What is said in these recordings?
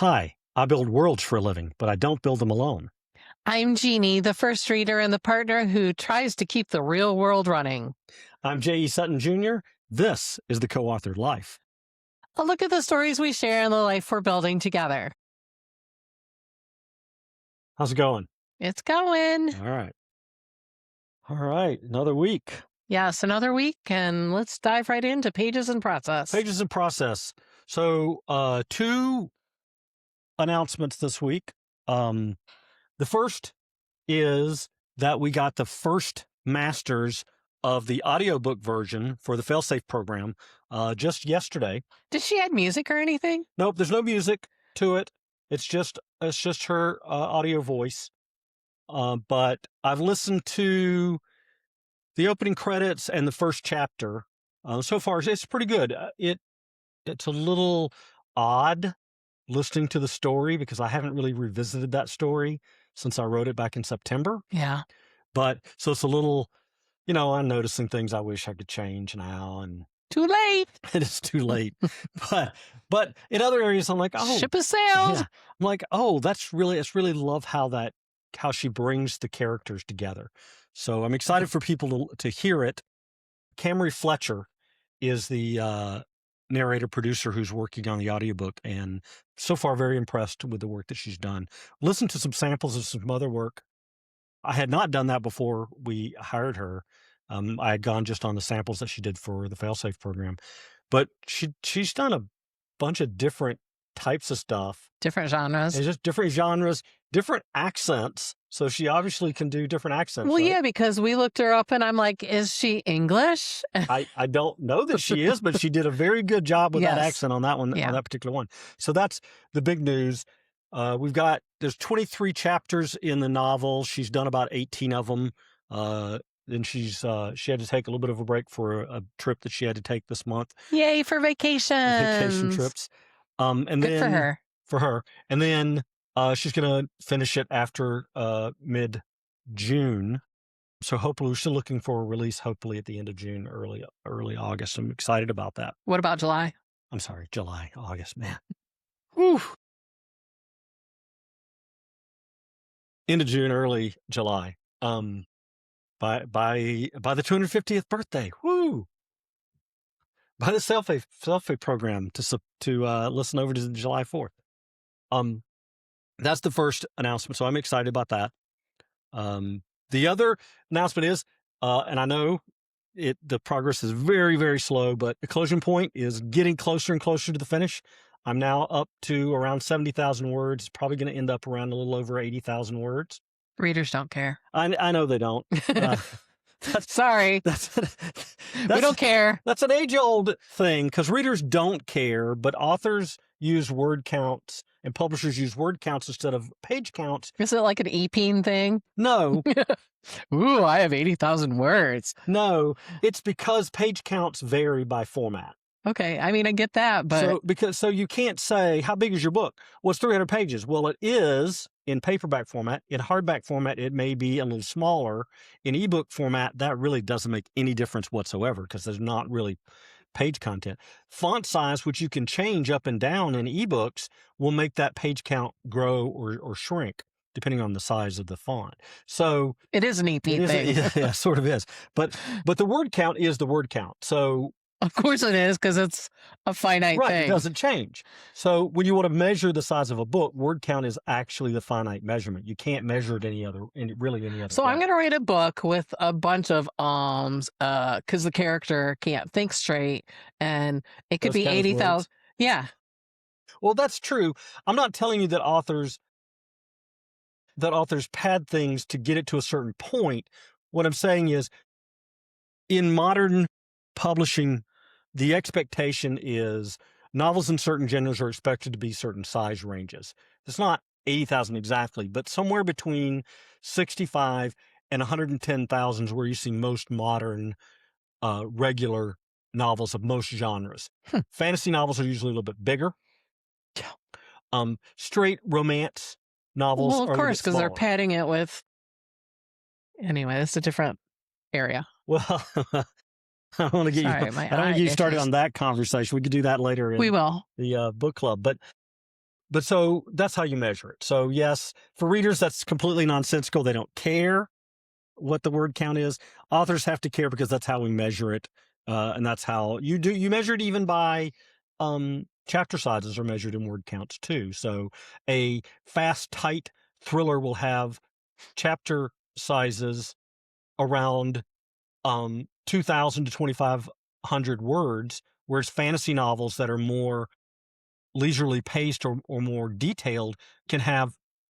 Hi, I build worlds for a living, but I don't build them alone. I'm Jeannie, the first reader and the partner who tries to keep the real world running. I'm J.E. Sutton Jr. This is the Co-Authored Life. A look at the stories we share and the life we're building together. How's it going? It's going. All right. All right. Another week. Yes, another week, and let's dive right into Pages in Process. Pages in Process. So, two announcements this week. The first is that we got the first masters of the audiobook version for the Failsafe Program just yesterday. Did she add music or anything? Nope, there's no music to it. It's just her audio voice. But I've listened to the opening credits and the first chapter. So far, it's pretty good. It's a little odd listening to the story because I haven't really revisited that story since I wrote it back in September. Yeah. But so it's a little, I'm noticing things I wish I could change now, and Too late. it is too late. but in other areas, I'm like, oh, Ship has sailed. yeah. I'm like, oh, it's really love how she brings the characters together. So I'm excited for people to hear it. Camry Fletcher is the narrator producer who's working on the audiobook, and so far very impressed with the work that she's done. Listen to some samples of some other work. I had not done that before we hired her. I had gone just on the samples that she did for the Failsafe program, but she's done a bunch of different types of stuff. Different genres. It's just different genres, different accents. So she obviously can do different accents. Well, right? yeah, because we looked her up and I'm like, is she English? I don't know that she is, but she did a very good job with that Yes. accent on that one, on that particular one. So that's the big news. There's 23 chapters in the novel. She's done about 18 of them. Then she had to take a little bit of a break for a trip that she had to take this month. Yay for vacations. Vacation trips. And Good then for her. And then she's going to finish it after mid-June. So hopefully we're still looking for a release, hopefully at the end of June, early August. I'm excited about that. What about July? I'm sorry, July, August, man. Whew. End of June, early July. By the 250th birthday. Woo! By the Failsafe program to listen over to July 4th. That's the first announcement, so I'm excited about that. The other announcement is, and I know the progress is very, very slow, but the closing point is getting closer and closer to the finish. I'm now up to around 70,000 words, probably going to end up around a little over 80,000 words. Readers don't care. I know they don't. Sorry. We don't care. That's an age-old thing because readers don't care, but authors use word counts and publishers use word counts instead of page counts. Is it like an EPing thing? No. Ooh, I have 80,000 words. No, it's because page counts vary by format. Okay, I mean, I get that, but... So you can't say, how big is your book? Well, it's 300 pages. Well, it is in paperback format. In hardback format, it may be a little smaller. In ebook format, that really doesn't make any difference whatsoever because there's not really page content. Font size, which you can change up and down in ebooks, will make that page count grow or shrink depending on the size of the font. So it is an EP thing. Yeah, sort of is. But the word count is the word count. So of course it is, because it's a finite thing. Right, it doesn't change. So when you want to measure the size of a book, word count is actually the finite measurement. You can't measure it any other way. So I'm going to write a book with a bunch of because the character can't think straight, and it could be 80,000. Yeah. Well, that's true. I'm not telling you that authors pad things to get it to a certain point. What I'm saying is, in modern publishing, the expectation is novels in certain genres are expected to be certain size ranges. It's not 80,000 exactly, but somewhere between 65 and 110,000 is where you see most modern, regular novels of most genres. Fantasy novels are usually a little bit bigger. Straight romance novels are of course, because they're padding it with... Anyway, that's a different area. Well... I don't want to get you started on that conversation. We could do that later. We will. The book club. But but so that's how you measure it. So yes, for readers, that's completely nonsensical. They don't care what the word count is. Authors have to care because that's how we measure it. And that's how you measure it even by chapter sizes are measured in word counts too. So a fast, tight thriller will have chapter sizes around 2,000 to 2,500 words, whereas fantasy novels that are more leisurely paced or more detailed can have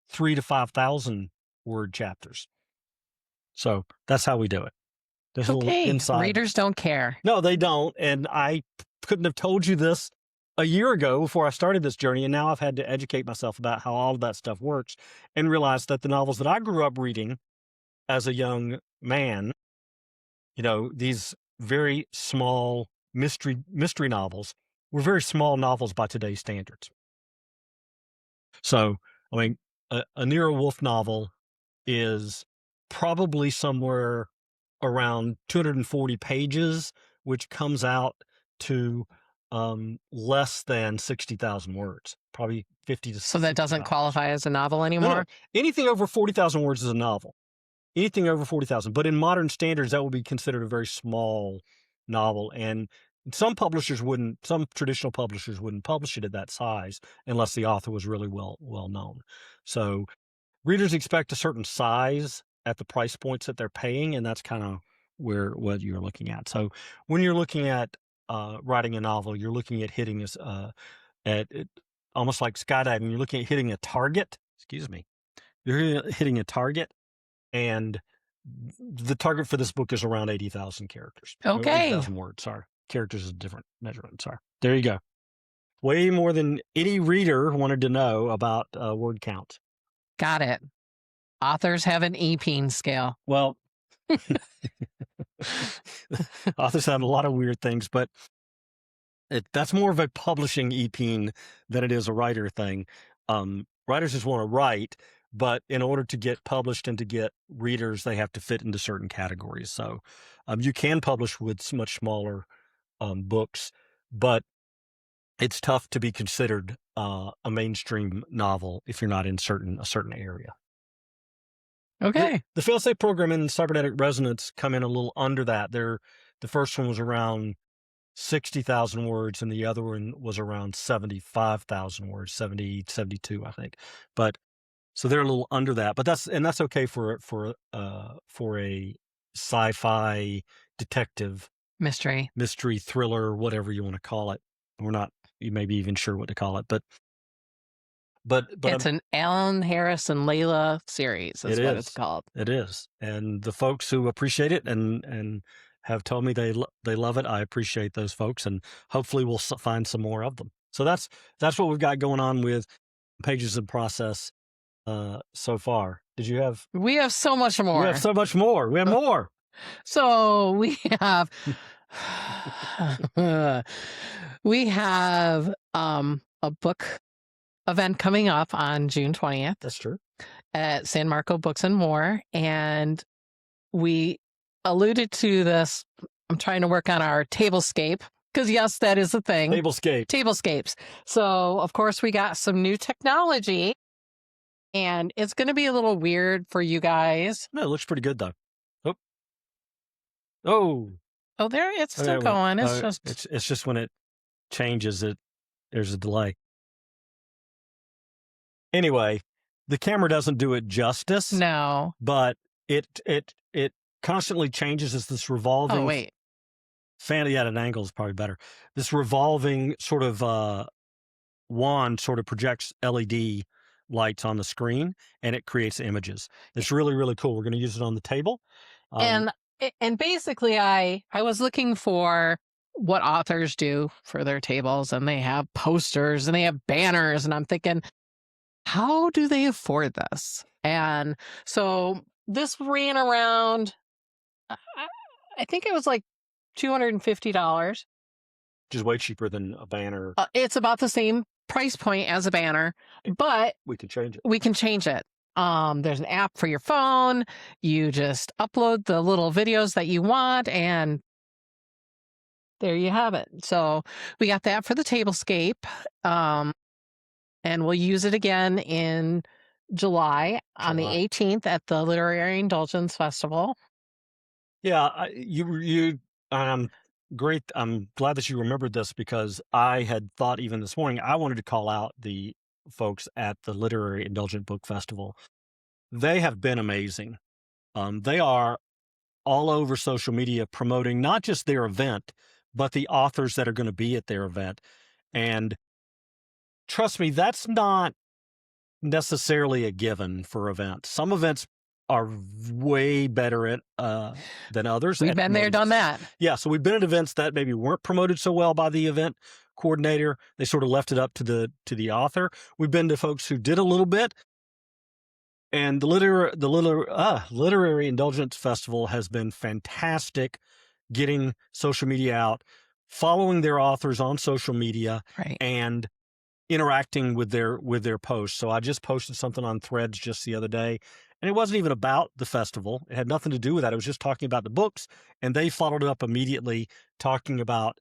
3,000 to 5,000 word chapters. So that's how we do it. There's a little inside. Readers don't care. No, they don't. And I couldn't have told you this a year ago before I started this journey. And now I've had to educate myself about how all of that stuff works and realize that the novels that I grew up reading as a young man, these very small mystery novels were very small novels by today's standards. So, I mean, a Nero Wolfe novel is probably somewhere around 240 pages, which comes out to less than 60,000 words, probably 50 to 60. So that doesn't qualify as a novel anymore? No. Anything over 40,000 words is a novel. Anything over 40,000. But in modern standards, that would be considered a very small novel. And some traditional publishers wouldn't publish it at that size unless the author was really well known. So readers expect a certain size at the price points that they're paying, and that's kind of what you're looking at. So when you're looking at writing a novel, you're looking at hitting this at almost like skydiving. You're looking at hitting a target. Excuse me. You're hitting a target, and the target for this book is around 80,000 characters. Okay. 80,000 words. Sorry, characters is a different measurement. Sorry. There you go. Way more than any reader wanted to know about word count. Got it. Authors have an EPEAN scale. Well, authors have a lot of weird things, but that's more of a publishing EPEAN than it is a writer thing. Writers just want to write, but in order to get published and to get readers, they have to fit into certain categories. So you can publish with much smaller books, but it's tough to be considered a mainstream novel if you're not in a certain area. Okay. The Failsafe Program and Cybernetic Resonance come in a little under that. The first one was around 60,000 words, and the other one was around 75,000 words, 70, 72, I think. But so they're a little under that. But that's okay for a sci-fi detective mystery thriller, whatever you want to call it. We're not maybe even sure what to call it, but it's an Alan Harris and Layla series. Is what it's called. It is, and the folks who appreciate it and have told me they love it, I appreciate those folks, and hopefully we'll find some more of them. So that's what we've got going on with Pages in Process so far. Did you have? We have so much more. We have so much more. We have more. So we have a book event coming up on June 20th. That's true. At San Marco Books and More. And we alluded to this. I'm trying to work on our tablescape because, yes, that is a thing. Tablescapes. So, of course, we got some new technology, and it's going to be a little weird for you guys. No, it looks pretty good, though. Oh, there, it's still going. It's just when it changes, there's a delay. Anyway, the camera doesn't do it justice. No. But it constantly changes as this revolving. Oh, wait. At an angle is probably better. This revolving sort of wand sort of projects LED lights on the screen, and it creates images. It's really, really cool. We're going to use it on the table. And basically, I was looking for what authors do for their tables, and they have posters and they have banners, and I'm thinking, how do they afford this? And so this ran around, I think it was like $250. Which is way cheaper than a banner. It's about the same price point as a banner, but we can change it. There's an app for your phone. You just upload the little videos that you want, and there you have it. So we got that for the tablescape. and we'll use it again in July on the July. 18th at the Literary Indulgence Festival. Yeah, I'm great. I'm glad that you remembered this because I had thought even this morning I wanted to call out the folks at the Literary Indulgent Book Festival. They have been amazing. They are all over social media promoting not just their event, but the authors that are going to be at their event. And trust me, that's not necessarily a given for events. Some events are way better at than others. We've at been there, promoting. done that. Yeah, so we've been at events that maybe weren't promoted so well by the event coordinator. They sort of left it up to the author. We've been to folks who did a little bit, and the Literary Indulgence Festival has been fantastic, getting social media out, following their authors on social media, Right. and interacting with their posts. So I just posted something on Threads just the other day, and it wasn't even about the festival. It had nothing to do with that. It was just talking about the books, and they followed it up immediately talking about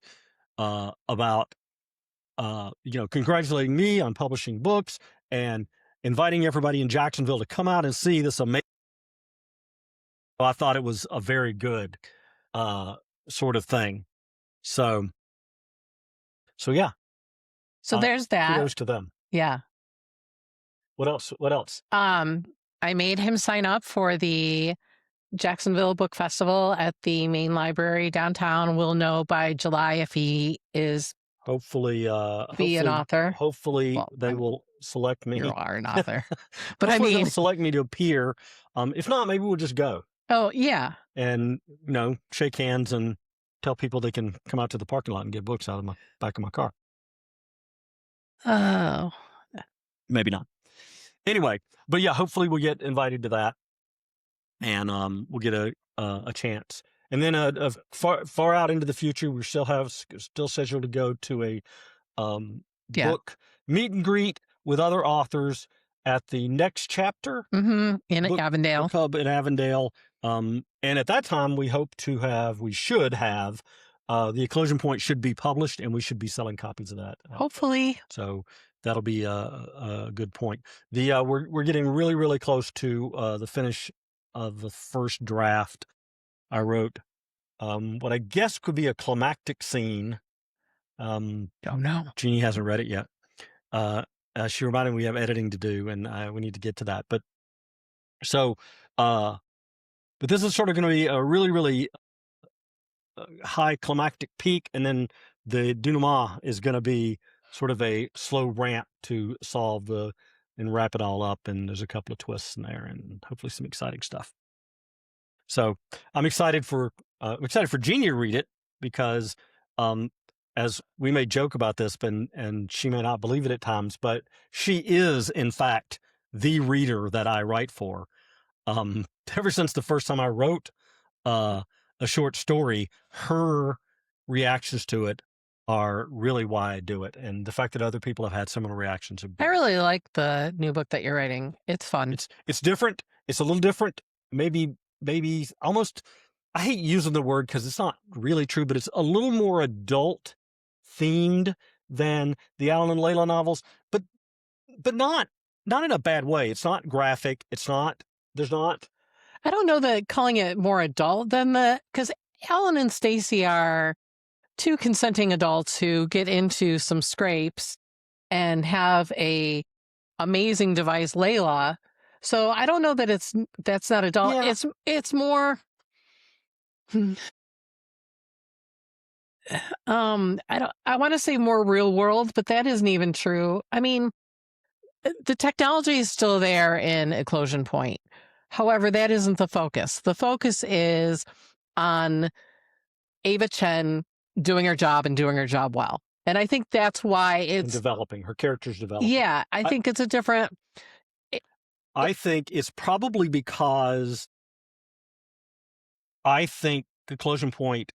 congratulating me on publishing books and inviting everybody in Jacksonville to come out and see this amazing. I thought it was a very good sort of thing. So yeah. So there's that. Kudos to them. Yeah. What else? I made him sign up for the Jacksonville Book Festival at the main library downtown. We'll know by July if he is Hopefully, an author. Hopefully, they will select me. You are an author, but I mean, they'll select me to appear. If not, maybe we'll just go. Oh yeah, and shake hands and tell people they can come out to the parking lot and get books out of my back of my car. Oh, maybe not. Anyway, but yeah, hopefully we'll get invited to that, and we'll get a chance. And then far out into the future, we still scheduled to go to a book meet and greet with other authors at the Next Chapter in Avondale. Book Hub in Avondale. And at that time, we should have the Eclosion Point should be published, and we should be selling copies of that. Hopefully. So that'll be a good point. We're getting really, really close to the finish of the first draft. I wrote what I guess could be a climactic scene. Don't know. Jeannie hasn't read it yet. She reminded me we have editing to do, and we need to get to that. But this is sort of going to be a really, really high climactic peak, and then the denouement is going to be sort of a slow ramp to solve and wrap it all up. And there's a couple of twists in there, and hopefully some exciting stuff. So I'm excited for Jeannie to read it because, as we may joke about this, and she may not believe it at times, but she is in fact the reader that I write for. Ever since the first time I wrote a short story, her reactions to it are really why I do it, and the fact that other people have had similar reactions. I really like the new book that you're writing. It's fun. It's different. It's a little different. Maybe almost, I hate using the word because it's not really true, but it's a little more adult themed than the Alan and Layla novels, but not in a bad way. It's not graphic. I don't know that calling it more adult than because Alan and Stacy are two consenting adults who get into some scrapes and have a amazing device, Layla. So I don't know that that's not adult. Yeah. It's more. I want to say more real world, but that isn't even true. I mean, the technology is still there in Eclosion Point. However, that isn't the focus. The focus is on Ava Chen doing her job and doing her job well. And I think that's why it's developing. Her character's developing. Yeah, I think it's a different. I think it's probably because I think Eclosion Point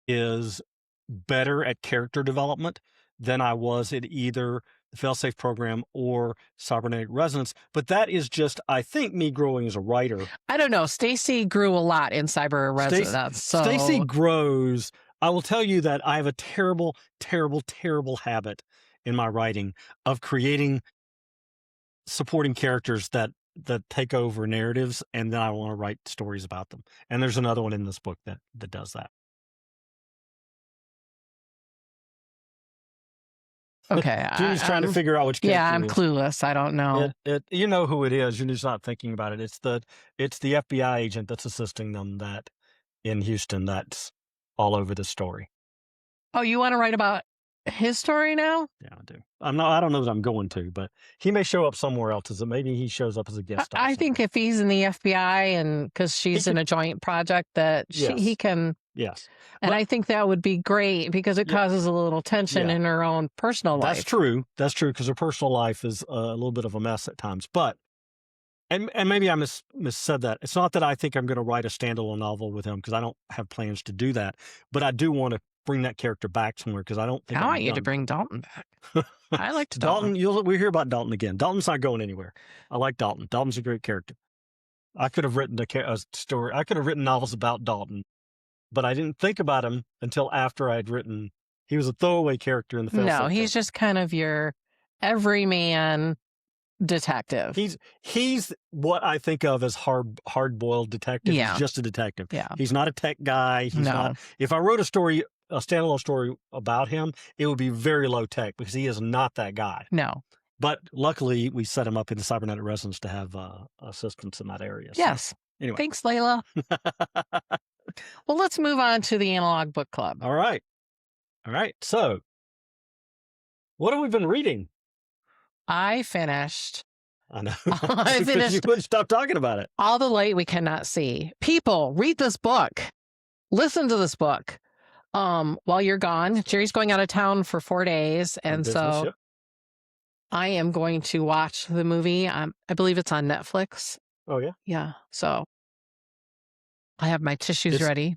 is better at character development than I was at either the Failsafe Program or Cybernetic Resonance. But that is just, I think, me growing as a writer. I don't know. Stacy grew a lot in Cyber Resonance. Stacy grows. I will tell you that I have a terrible, terrible, terrible habit in my writing of creating supporting characters that take over narratives, and then I want to write stories about them. And there's another one in this book that does that. Okay. Jeannie's trying to figure out which character. Yeah, I'm it is. clueless. I don't know. You know who it is. You're just not thinking about it. It's the FBI agent that's assisting them that in Houston that's all over the story. Oh, you want to write about his story now? Yeah, I do. I don't know that I'm going to, but he may show up somewhere else. Maybe he shows up as a guest star. I think if he's in the FBI and because she's in a joint project that he can. Yes. And I think that would be great because it causes a little tension in her own personal life. That's true. That's true because her personal life is a little bit of a mess at times. But, and maybe I missaid that. It's not that I think I'm going to write a standalone novel with him because I don't have plans to do that. But I do want to bring that character back somewhere because I don't think I want you to bring Dalton back. I liked Dalton. We'll hear about Dalton again. Dalton's not going anywhere. I like Dalton. Dalton's a great character. I could have written a story. I could have written novels about Dalton. But I didn't think about him until after I'd written. He was a throwaway character in the Failsafe. No, he's just kind of your everyman detective. He's what I think of as hard-boiled detective. Yeah. He's just a detective. Yeah. He's not a tech guy. He's not. If I wrote a standalone story about him, it would be very low tech because he is not that guy. No. But luckily, we set him up in the cybernetic resonance to have assistance in that area. Yes. So, anyway. Thanks, Layla. Well, let's move on to the Analog Book Club. All right. So, what have we been reading? I finished. I know. I finished. You wouldn't stop talking about it. All the Light We Cannot See. People, read this book. Listen to this book. While you're gone, Jerry's going out of town for 4 days, and so I am going to watch the movie. I believe it's on Netflix. Oh yeah. Yeah. So I have my tissues ready.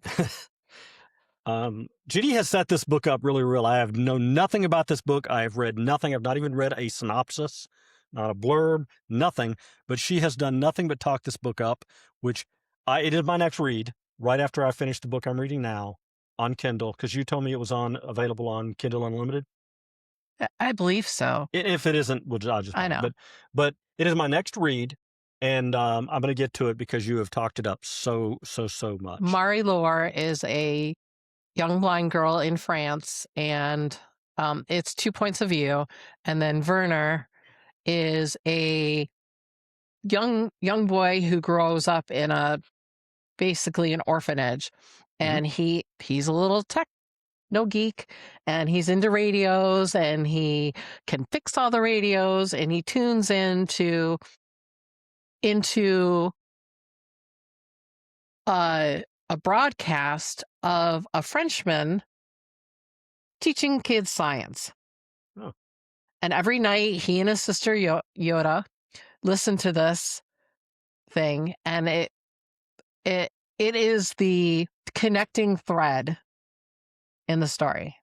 Judy has set this book up really real. I have known nothing about this book. I have read nothing. I've not even read a synopsis, not a blurb, nothing. But she has done nothing but talk this book up, which it is my next read right after I finish the book I'm reading now on Kindle, because you told me it was available on Kindle Unlimited. I believe so. If it isn't, I'll just. I know. But it is my next read. And I'm going to get to it because you have talked it up so much. Marie-Laure is a young blind girl in France, and it's 2 points of view. And then Werner is a young boy who grows up in basically an orphanage, and he's a little techno geek, and he's into radios, and he can fix all the radios, and he tunes into a broadcast of a Frenchman teaching kids science. Oh. And every night he and his sister Yoda listen to this thing, and it is the connecting thread in the story.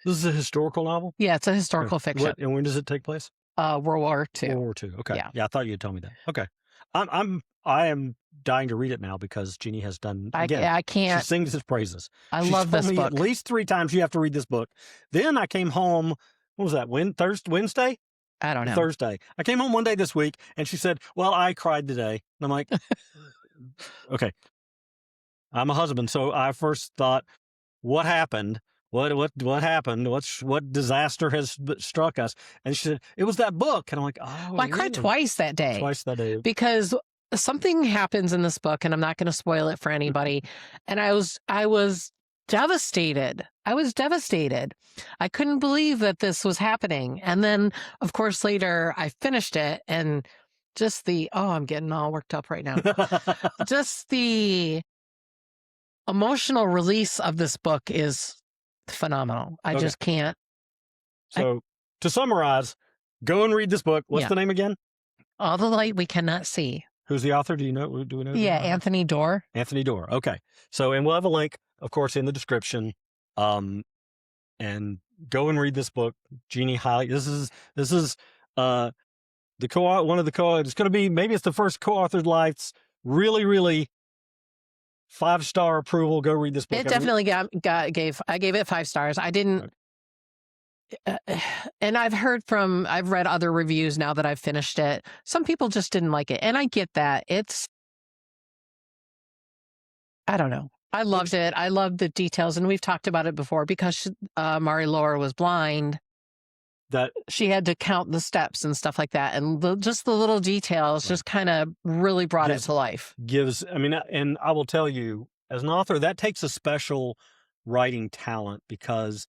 This is a historical novel? Yeah, it's a historical fiction. And when does it take place? World War II. World War II. Okay. Yeah, I thought you had told me that. Okay. I am dying to read it now because Jeannie has done again. I can't. She sings its praises. I love this book. At least 3 times you have to read this book. Then I came home. What was that? Wednesday? I don't know. Thursday. I came home one day this week, and she said, "Well, I cried today." And I'm like, "Okay." I'm a husband, so I first thought, "What happened? What happened? What disaster has struck us?" And she said, "It was that book." And I'm like, "Oh." Well, I cried twice that day. Twice that day. Because something happens in this book, and I'm not going to spoil it for anybody. And I was devastated. I couldn't believe that this was happening. And then, of course, later I finished it, and just I'm getting all worked up right now. Just the emotional release of this book is phenomenal. I just can't. So to summarize, go and read this book. What's the name again? All the Light We Cannot See. Who's the author? Do we know? Yeah, Anthony Doerr. Anthony Doerr. Okay. So, and we'll have a link, of course, in the description. And go and read this book. Jeannie highly. This is the one of the it's going to be, maybe it's the first co-authored life's really 5-star approval. Go read this book. It definitely I gave it 5 stars. I didn't. and I've read other reviews now that I've finished it. Some people just didn't like it. And I get that. I don't know. I loved it. I loved the details. And we've talked about it before because Mari Laura was blind. That She had to count the steps and stuff like that. And just the little details just kind of really brought it to life. and I will tell you, as an author, that takes a special writing talent, because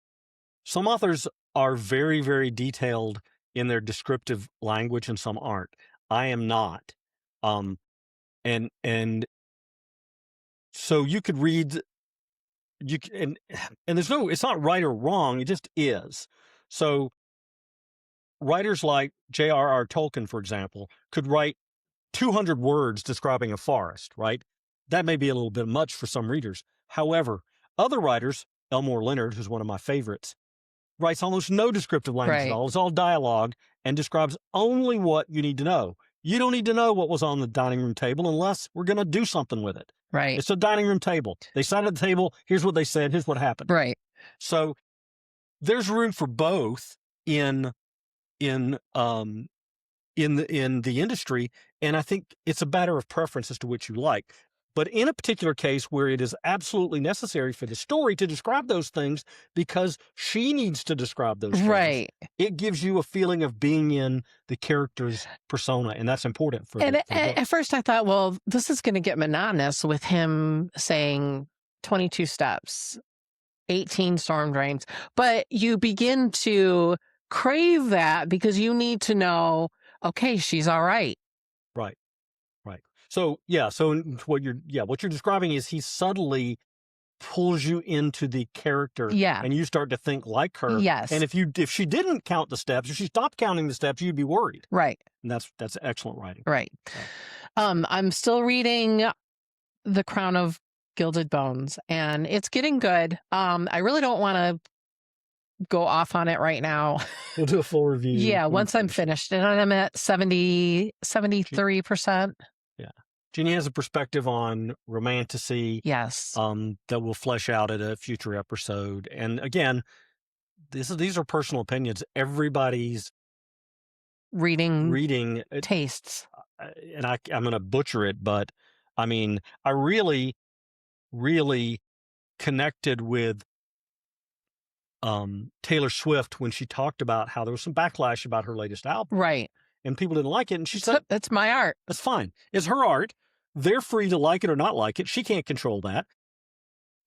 some authors are very, very detailed in their descriptive language and some aren't. I am not. And so you could read, and there's no, it's not right or wrong. It just is. So writers like J.R.R. Tolkien, for example, could write 200 words describing a forest, right? That may be a little bit much for some readers. However, other writers, Elmore Leonard, who's one of my favorites, writes almost no descriptive language at all. It's all dialogue and describes only what you need to know. You don't need to know what was on the dining room table unless we're going to do something with it. Right. It's a dining room table. They sat at the table. Here's what they said. Here's what happened. Right. So there's room for both in the industry, and I think it's a matter of preference as to which you like. But in a particular case where it is absolutely necessary for the story to describe those things because she needs to describe those things, Right. it gives you a feeling of being in the character's persona, and that's important for And the book. at first I thought, well, this is going to get monotonous with him saying 22 steps, 18 storm drains. But you begin to crave that because you need to know, okay, she's all right. Right. So what you're describing is he subtly pulls you into the character, and you start to think like her. Yes. And if she didn't count the steps, if she stopped counting the steps, you'd be worried. Right. And that's excellent writing. Right. So. I'm still reading The Crown of Gilded Bones, and it's getting good. I really don't want to go off on it right now. We'll do a full review. Yeah, once I'm finished. And I'm at 73%. Yeah. Jeannie has a perspective on romanticy. Yes. That we'll flesh out at a future episode. And again, these are personal opinions. Everybody's reading tastes. And I'm going to butcher it, but I mean, I really, really connected with Taylor Swift when she talked about how there was some backlash about her latest album. Right. And people didn't like it. And she said, that's my art. That's fine. It's her art. They're free to like it or not like it. She can't control that.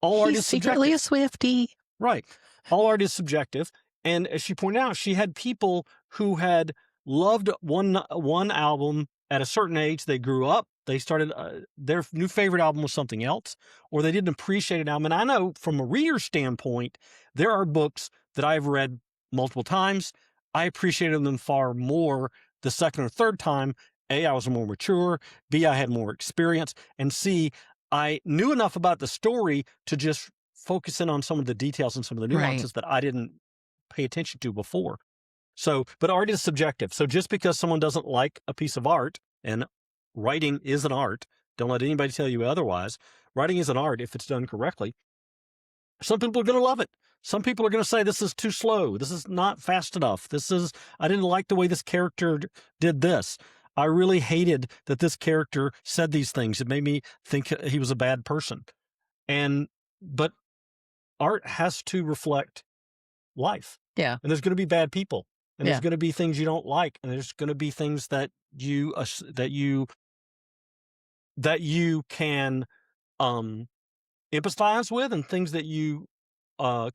All art is secretly a Swiftie. Right. All art is subjective. And as she pointed out, she had people who had loved one album at a certain age. They grew up. They started their new favorite album was something else, or they didn't appreciate an album. And I know from a reader's standpoint, there are books that I've read multiple times. I appreciated them far more the second or third time. A, I was more mature. B, I had more experience. And C, I knew enough about the story to just focus in on some of the details and some of the nuances that I didn't pay attention to before. So, but art is subjective. So just because someone doesn't like a piece of art, and writing is an art, don't let anybody tell you otherwise. Writing is an art if it's done correctly. Some people are going to love it. Some people are going to say, this is too slow. This is not fast enough. I didn't like the way this character did this. I really hated that this character said these things. It made me think he was a bad person. But art has to reflect life. Yeah. And there's going to be bad people. And there's going to be things you don't like. And there's going to be things that you can empathize with, and things that you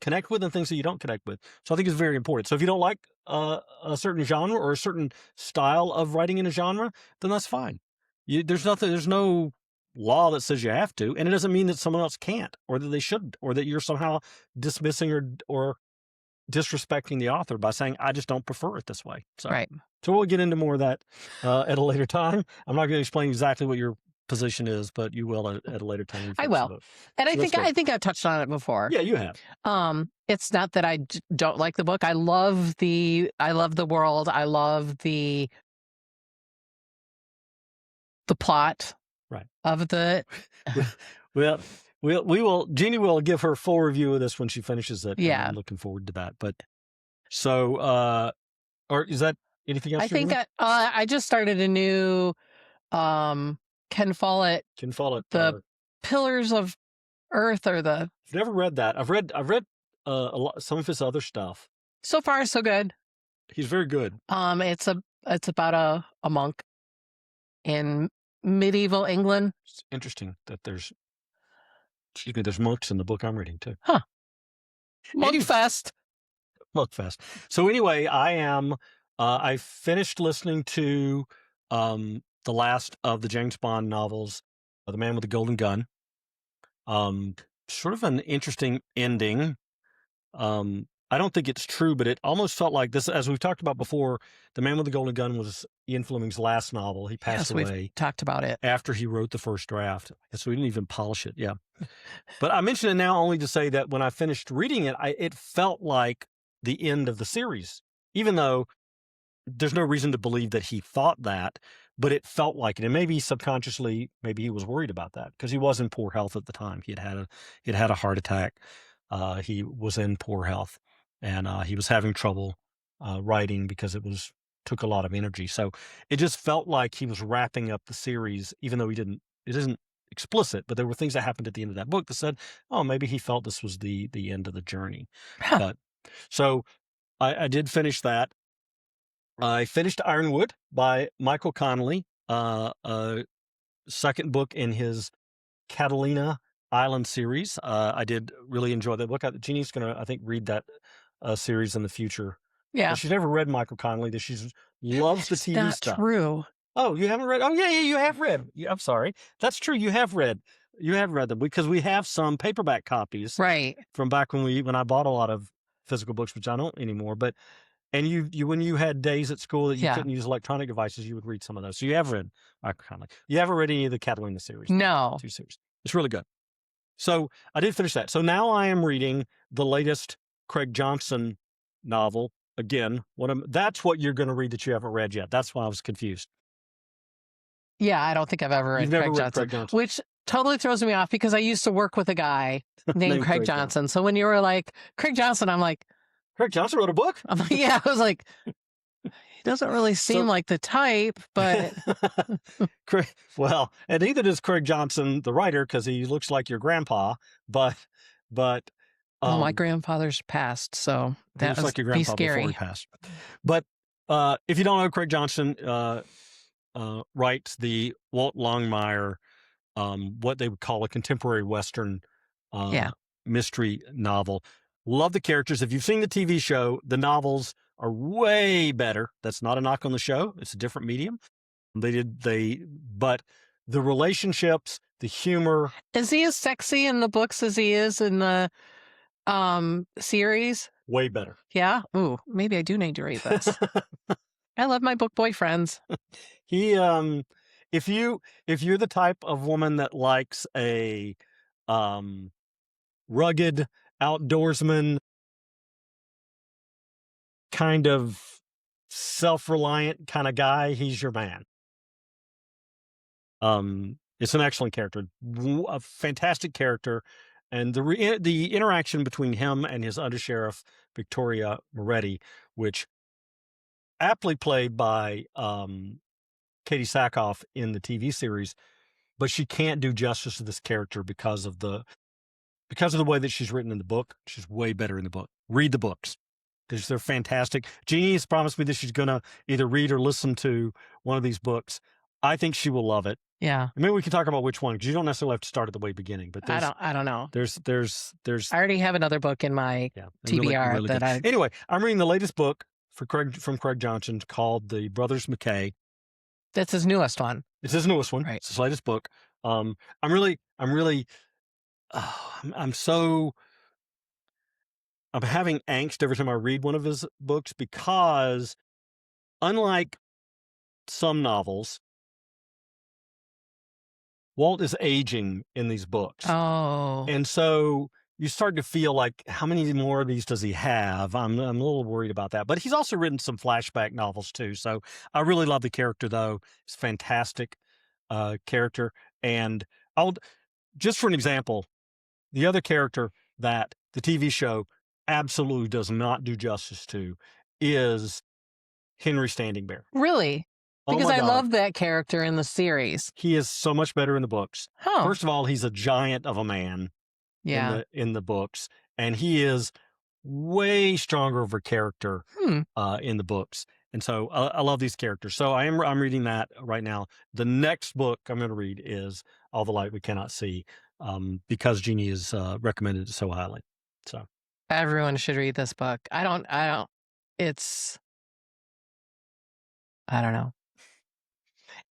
connect with, and things that you don't connect with. So I think it's very important. So if you don't like a certain genre or a certain style of writing in a genre, then that's fine. There's no law that says you have to, and it doesn't mean that someone else can't, or that they shouldn't, or that you're somehow dismissing or disrespecting the author by saying, I just don't prefer it this way. So we'll get into more of that at a later time. I'm not going to explain exactly what your position is, but you will at a later time. I will. And I think I've touched on it before. Yeah, you have. It's not that I don't like the book. I love the world. I love the plot of the well, we will. Jeannie will give her full review of this when she finishes it. Yeah, I'm looking forward to that. But So, or is that anything I else you're think doing? I just started a new Ken Follett, Can follow it. the Pillars of Earth, or the I've never read that. I've read a lot, some of his other stuff. so far so good. He's very good. It's about a monk in medieval England. It's interesting that there's monks in the book I'm reading too. Huh. Monk Anyway, fest. Monk fest. So anyway, I finished listening to the last of the James Bond novels, The Man with the Golden Gun. Sort of an interesting ending. I don't think it's true, but it almost felt like this, as we've talked about before. The Man with the Golden Gun was Ian Fleming's last novel. He passed Yes, we've away talked about it. after he wrote the first draft. So we didn't even polish it. Yeah. But I mention it now only to say that when I finished reading it, it felt like the end of the series, even though there's no reason to believe that he thought that, but it felt like it. And maybe subconsciously, maybe he was worried about that because he was in poor health at the time. He'd had a heart attack. He was in poor health, and he was having trouble writing because took a lot of energy. So it just felt like he was wrapping up the series, even though it isn't explicit, but there were things that happened at the end of that book that said, oh, maybe he felt this was the end of the journey. Huh. But so I did finish that. I finished Ironwood by Michael Connelly, a second book in his Catalina Island series. I did really enjoy that book. Jeannie's going to, I think, read that series in the future. Yeah. She's never read Michael Connelly. She loves the That's TV not stuff. true. Oh, you haven't read? Oh, yeah, you have read. I'm sorry. That's true. You have read. You have read them because we have some paperback copies Right. from back when I bought a lot of physical books, which I don't anymore. But and you when you had days at school that you Yeah. couldn't use electronic devices, you would read some of those. So you have read Michael Connelly. You haven't read any of the Catalina series? No. 2 series. It's really good. So I did finish that. So now I am reading the latest Craig Johnson novel again. That's what you're going to read that you haven't read yet. That's why I was confused. Yeah, I don't think I've ever read You've never Craig read Johnson, Craig Johnson. which totally throws me off because I used to work with a guy named Craig Johnson. So when you were like, Craig Johnson, I'm like, Craig Johnson wrote a book? I'm like, yeah, I was like, he doesn't really seem like the type, but well, and neither does Craig Johnson, the writer, because he looks like your grandpa. But well, my grandfather's passed, so he looks like your grandpa scary. before he passed. But if you don't know, Craig Johnson writes the Walt Longmire, what they would call a contemporary Western mystery novel. Love the characters. If you've seen the TV show, the novels are way better. That's not a knock on the show. It's a different medium. But the relationships, the humor. Is he as sexy in the books as he is in the series? Way better. Yeah. Ooh, maybe I do need to read this. I love my book boyfriends. He, if you're the type of woman that likes a rugged outdoorsman, kind of self-reliant kind of guy, he's your man. It's an excellent character, a fantastic character, and the interaction between him and his undersheriff Victoria Moretti, which aptly played by Katie Sackhoff in the TV series, but she can't do justice to this character because of the way that she's written in the book. She's way better in the book. Read the books because they're fantastic. Jeannie has promised me that she's going to either read or listen to one of these books. I think she will love it. Yeah. Maybe we can talk about which one, because you don't necessarily have to start at the way beginning. But I don't know. There's. I already have another book in my TBR really that good. Anyway, I'm reading the latest book from Craig Johnson called The Brothers McKay. That's his newest one. It's his newest one. Right. It's his latest book. I'm having angst every time I read one of his books because, unlike some novels, Walt is aging in these books. Oh. And so you start to feel like, how many more of these does he have? I'm a little worried about that. But he's also written some flashback novels too. So I really love the character, though. It's a fantastic character. And just for an example, the other character that the TV show absolutely does not do justice to is Henry Standing Bear. Really? Oh Because my I God. love that character in the series. He is so much better in the books. Huh. First of all, he's a giant of a man Yeah. in the books, and he is way stronger of a character Hmm. in the books. And so I love these characters. So I'm reading that right now. The next book I'm going to read is All the Light We Cannot See, because Jeannie has recommended it so highly. So Everyone should read this book. I don't, it's, I don't know.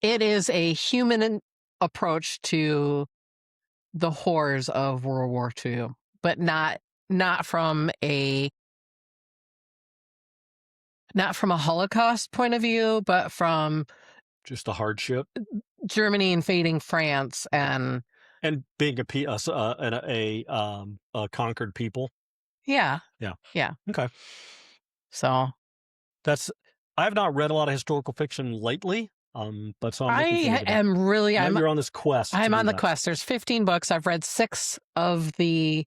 It is a human approach to the horrors of World War II, but not from a Holocaust point of view, but from just the hardship Germany invading France and being a conquered people. yeah. Okay. So I have not read a lot of historical fiction lately. But so I'm looking forward to that. am really, Now you're on this quest. I'm to on do the that. quest. There's 15 books. I've read 6 of the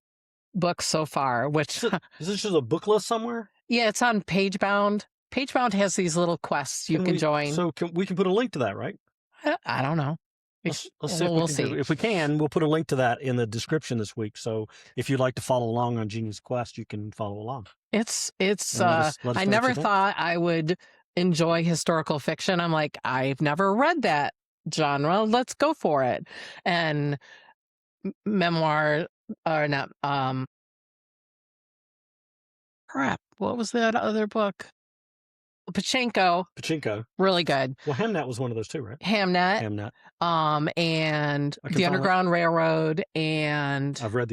books so far, which Is this just a book list somewhere? yeah, it's on Pagebound. Pagebound has these little quests you can join. So we can put a link to that, right? I don't know. Let's see if we can do it. If we can, we'll put a link to that in the description this week. So if you'd like to follow along on Jeannie's quest, you can follow along. It's let us know I what never you think. thought I would enjoy historical fiction. I'm like, I've never read that genre. Let's go for it. And memoir or not crap. What was that other book? Pachinko. Really good. Well, Hamnet was one of those too, right? Hamnet. Hamnet. And The Underground Railroad and I've read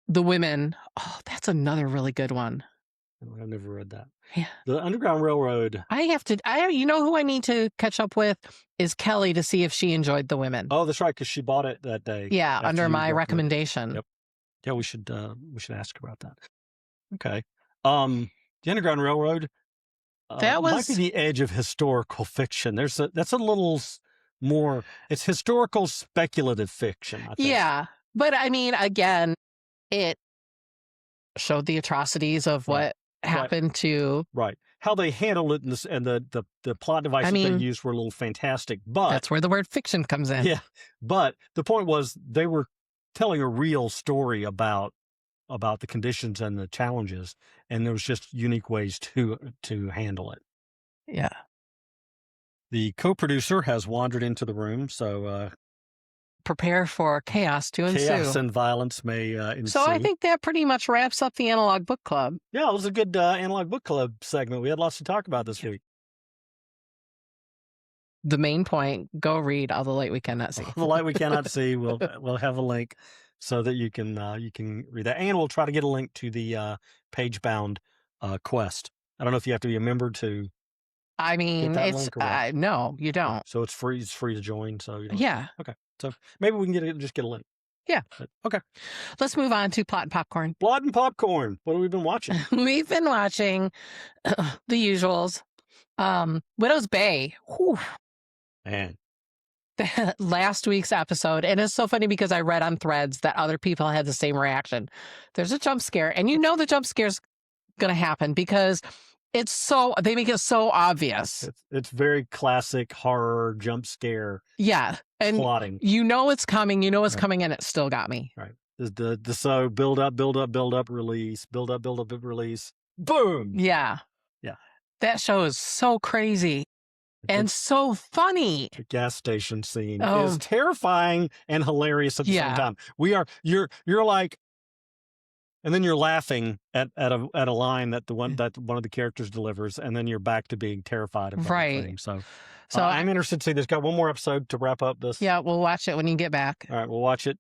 The Women. Oh, that's another really good one. I've never read that. Yeah. The Underground Railroad. You know who I need to catch up with is Kelly to see if she enjoyed The Women. Oh, that's right, because she bought it that day. Yeah, under my recommendation. Yep. Yeah, we should ask her about that. Okay. The Underground Railroad. That might be the edge of historical fiction. That's a little more. It's historical speculative fiction, I think. Yeah, but I mean, again, it showed the atrocities of what happened to how they handled it, and the plot devices they used were a little fantastic. But that's where the word fiction comes in. Yeah, but the point was they were telling a real story about the conditions and the challenges, and there was just unique ways to handle it. Yeah. The co-producer has wandered into the room, so prepare for chaos to ensue. Chaos and violence may ensue. So I think that pretty much wraps up the Analog Book Club. Yeah, it was a good Analog Book Club segment. We had lots to talk about this week. The main point: go read All the Light We Cannot See. The Light We Cannot See. We'll have a link so that you can read that, and we'll try to get a link to the Pagebound quest. I don't know if you have to be a member to. I mean, it's no, you don't. So it's free. It's free to join. So you don't. Yeah. Okay. So maybe we can get a link. Yeah. But, okay. Let's move on to Plot and Popcorn. Plot and Popcorn. What have we been watching? We've been watching the usuals. Widow's Bay. Whew. Man. Last week's episode, and it's so funny because I read on threads that other people had the same reaction. There's a jump scare, and you know the jump scare's going to happen because they make it so obvious. It's very classic horror jump scare. Yeah, and plotting. You know it's coming. You know it's coming, and it still got me. Right. So build up, release, build up, release. Boom. Yeah. Yeah. That show is so crazy. And so funny. The gas station scene is terrifying and hilarious at the same time. You're like, and then you're laughing at a line that one of the characters delivers, and then you're back to being terrified of everything. So I'm interested to see this. Got one more episode to wrap up this. Yeah, we'll watch it when you get back. All right, we'll watch it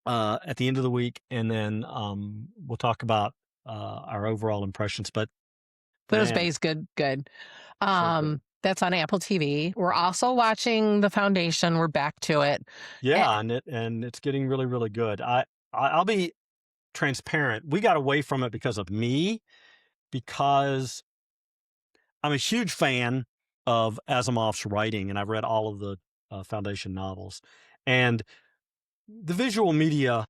at the end of the week, and then we'll talk about our overall impressions. But Widow's Bay is good. That's on Apple TV. We're also watching The Foundation. We're back to it. Yeah, and it's getting really, really good. I'll be transparent. We got away from it because of me, because I'm a huge fan of Asimov's writing, and I've read all of the Foundation novels. And the visual media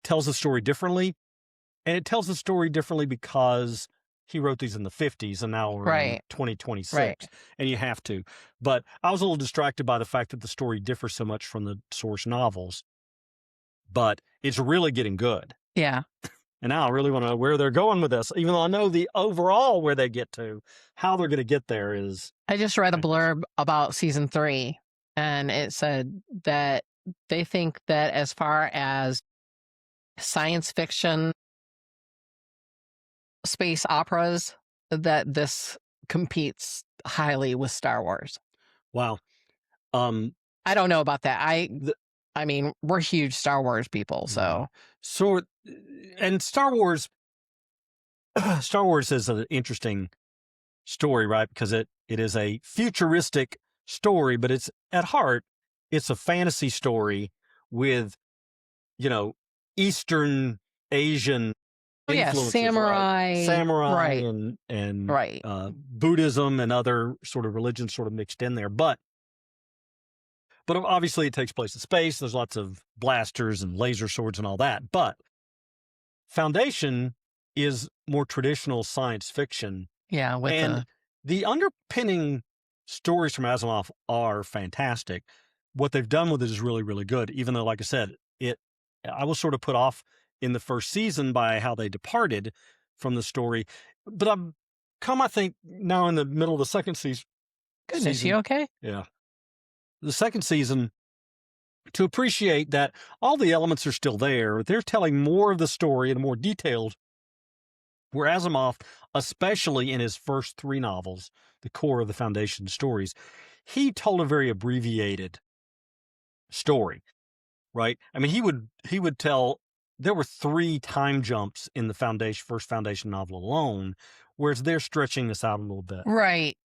tells the story differently. And it tells the story differently because he wrote these in the 50s and now we're in Right. 2026 Right. and you have to. But I was a little distracted by the fact that the story differs so much from the source novels. But it's really getting good. Yeah. And now I really want to know where they're going with this, even though I know the overall where they get to. How they're going to get there is. I just read a blurb about season 3, and it said that they think that as far as science fiction space operas, that this competes highly with Star Wars. Wow. I don't know about that. I mean, we're huge Star Wars people, so. So, and Star Wars is an interesting story, right? Because it is a futuristic story, but it's at heart, it's a fantasy story with, Eastern Asian influences, samurai, right? and right. Buddhism and other sort of religions sort of mixed in there, but obviously it takes place in space. There's lots of blasters and laser swords and all that. But Foundation is more traditional science fiction. Yeah, and the underpinning stories from Asimov are fantastic. What they've done with it is really, really good. Even though, like I said, I was sort of put off in the first season by how they departed from the story. But I'm I think, now in the middle of the second season. Goodness, you okay? Yeah. The second season, to appreciate that all the elements are still there. They're telling more of the story in a more detailed, where Asimov, especially in his first 3 novels, the core of the Foundation stories, he told a very abbreviated story, right? I mean, he would tell, there were 3 time jumps in the first Foundation novel alone, whereas they're stretching this out a little bit. Right.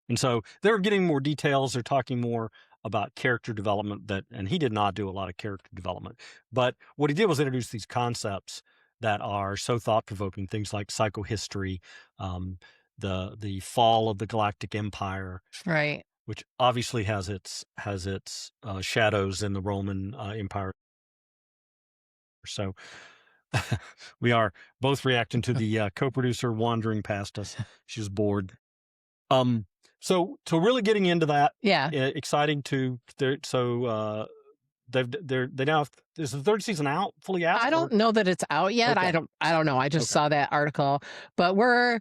And so they're getting more details. They're talking more about character development and he did not do a lot of character development. But what he did was introduce these concepts that are so thought-provoking, things like psychohistory, the fall of the Galactic Empire, right, which obviously has its shadows in the Roman Empire. So we are both reacting to the co-producer wandering past us. She was bored. So really getting into that, exciting they now is the 3rd season out, fully out? I don't know that it's out yet. Okay. I don't know. I just saw that article, but we're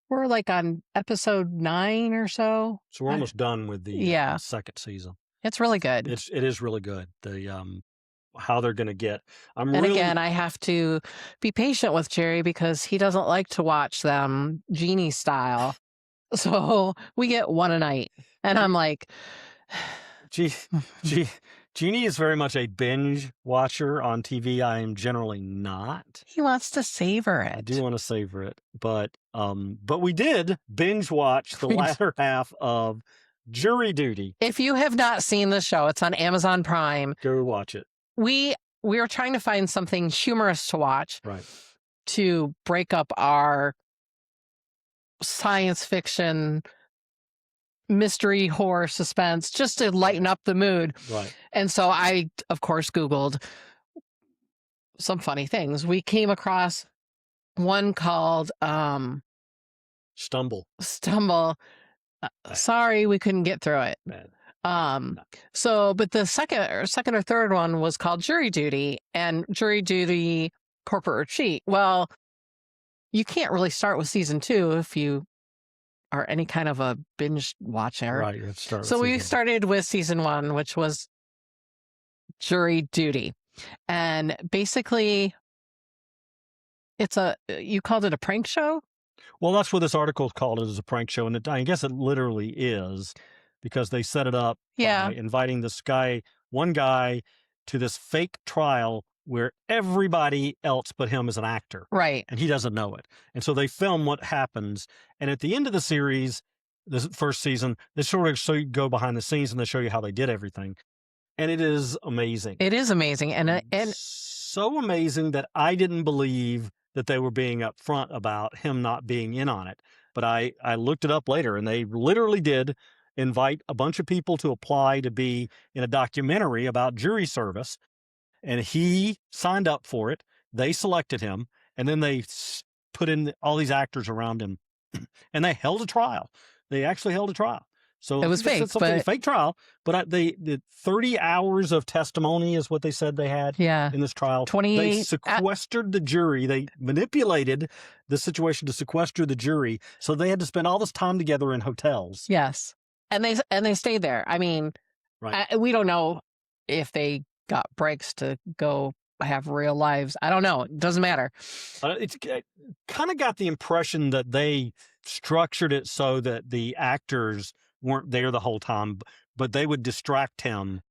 like on episode 9 or so. So we're almost done with the second season. It's really good. It is really good. The how they're going to get. Again, I have to be patient with Jerry because he doesn't like to watch them Jeannie style. So we get 1 a night, and I'm like, Jeannie is very much a binge watcher on TV. I am generally not. He wants to savor it. I do want to savor it, but we did binge watch the latter half of Jury Duty. If you have not seen the show, it's on Amazon Prime. Go watch it. We were trying to find something humorous to watch, right, to break up our science fiction, mystery, horror, suspense, just to lighten up the mood. Right. And so I, of course, Googled some funny things. We came across one called Stumble. Sorry, we couldn't get through it. Bad. So, but the second or third one was called Jury Duty, and Jury Duty Corporate Retreat. Well, you can't really start with season 2 if you are any kind of a binge watcher. Right. You have to start with so we started with season 1, which was Jury Duty. And basically, you called it a prank show? Well, that's what this article called it, as a prank show. And I guess it literally is, because they set it up by inviting one guy to this fake trial where everybody else but him is an actor. Right. And he doesn't know it. And so they film what happens. And at the end of the series, this first season, they sort of go behind the scenes and they show you how they did everything. And it is amazing. It is amazing. And so amazing that I didn't believe that they were being upfront about him not being in on it. But I looked it up later, and they literally did invite a bunch of people to apply to be in a documentary about jury service. and he signed up for it. They selected him, and then they put in all these actors around him, and they held a trial. They actually held a trial. So It was fake, a but fake trial, but the 30 hours of testimony is what they said they had yeah, in this trial. 28 They sequestered the jury. They manipulated the situation to sequester the jury. So they had to spend all this time together in hotels. Yes, and they stayed there. I mean, Right. we don't know if they got breaks to go have real lives. I don't know. It doesn't matter. It's kind of got the impression that they structured it so that the actors weren't there the whole time, but they would distract him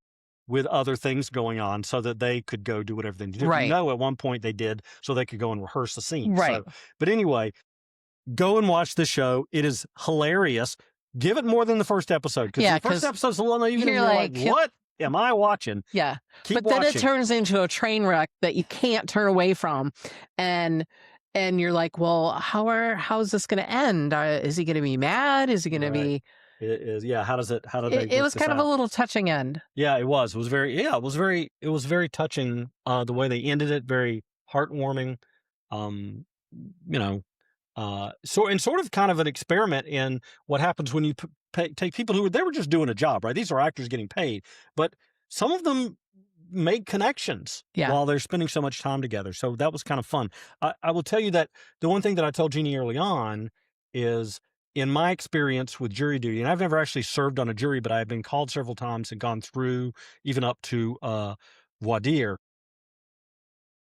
with other things going on so that they could go do whatever they did. Right. At one point they did, so they could go and rehearse the scene. Right. So, but anyway, go and watch the show. It is hilarious. Give it more than the first episode, because the first episode's a little uneven. You're like, what am I watching? Yeah. Keep but then watching. It turns into a train wreck that you can't turn away from. And you're like, well, how's this going to end? Is he going to be mad? Is he going to be... It is, yeah. How did they? It was kind of a little touching end. Yeah, it was. It was very. Yeah, it was very touching. The way they ended it, very heartwarming. You know, sort of kind of an experiment in what happens when you take people who they were just doing a job, right? These are actors getting paid, but some of them make connections while they're spending so much time together. So that was kind of fun. I will tell you that the one thing that I told Jeannie early on is, in my experience with jury duty, and I've never actually served on a jury, but I've been called several times and gone through even up to voir dire.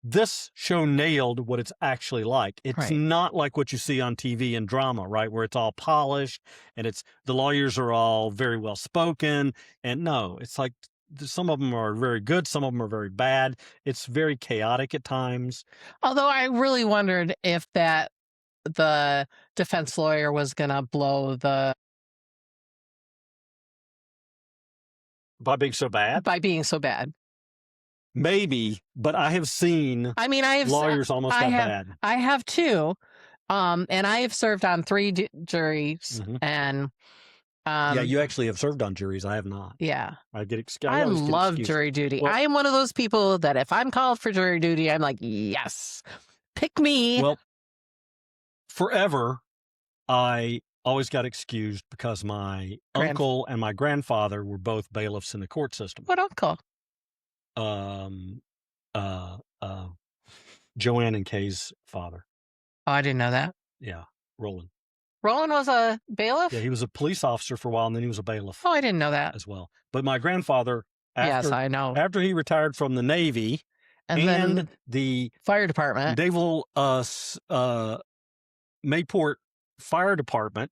This show nailed what it's actually like. It's not like what you see on TV and drama, right? Where it's all polished and the lawyers are all very well spoken. And no, it's like some of them are very good. Some of them are very bad. It's very chaotic at times. Although I really wondered if the defense lawyer was going to blow by being so bad. Maybe, but I have seen lawyers almost that bad. I have too. And I have served on 3 juries. And yeah, you actually have served on juries. I have not. Yeah. I love jury duty. Well, I am one of those people that if I'm called for jury duty, I'm like, yes, pick me. Well, forever, I always got excused because my uncle and my grandfather were both bailiffs in the court system. What uncle? Joanne and Kay's father. Oh, I didn't know that. Yeah, Roland. Roland was a bailiff? Yeah, he was a police officer for a while, and then he was a bailiff. Oh, I didn't know that. As well. But my grandfather, yes, I know. After he retired from the Navy and then the fire department, Naval Mayport Fire Department,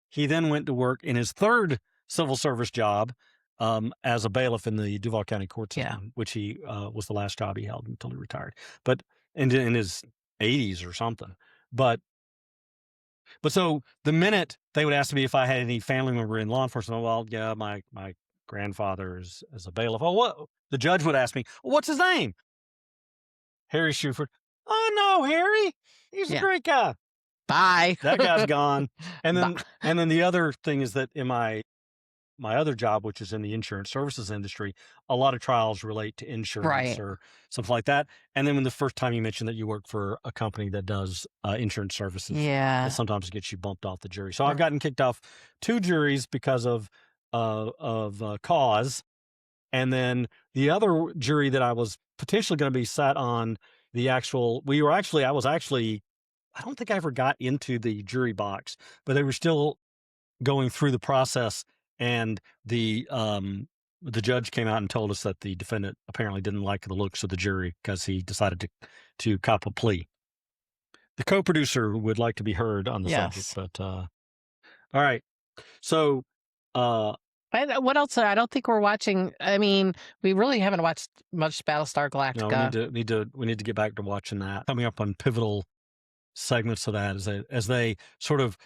he then went to work in his third civil service job as a bailiff in the Duval County Court system, which he was the last job he held until he retired. But in his 80s or something. But so the minute they would ask me if I had any family member in law enforcement, well, yeah, my grandfather is a bailiff. Oh, what? The judge would ask me, well, what's his name? Harry Shuford. Oh no, Harry, he's a great guy. Bye. That guy's gone. And then the other thing is that in my other job, which is in the insurance services industry, a lot of trials relate to insurance or something like that. And then when the first time you mentioned that you work for a company that does insurance services, it sometimes gets you bumped off the jury. So I've gotten kicked off 2 juries because of cause. And then the other jury that I was potentially going to be sat on, I don't think I ever got into the jury box, but they were still going through the process. And the judge came out and told us that the defendant apparently didn't like the looks of the jury because he decided to cop a plea. The co-producer would like to be heard on the subject, but all right. So what else? I don't think we're watching. I mean, we really haven't watched much Battlestar Galactica. No, we need to get back to watching that. Coming up on pivotal segments of that as they sort of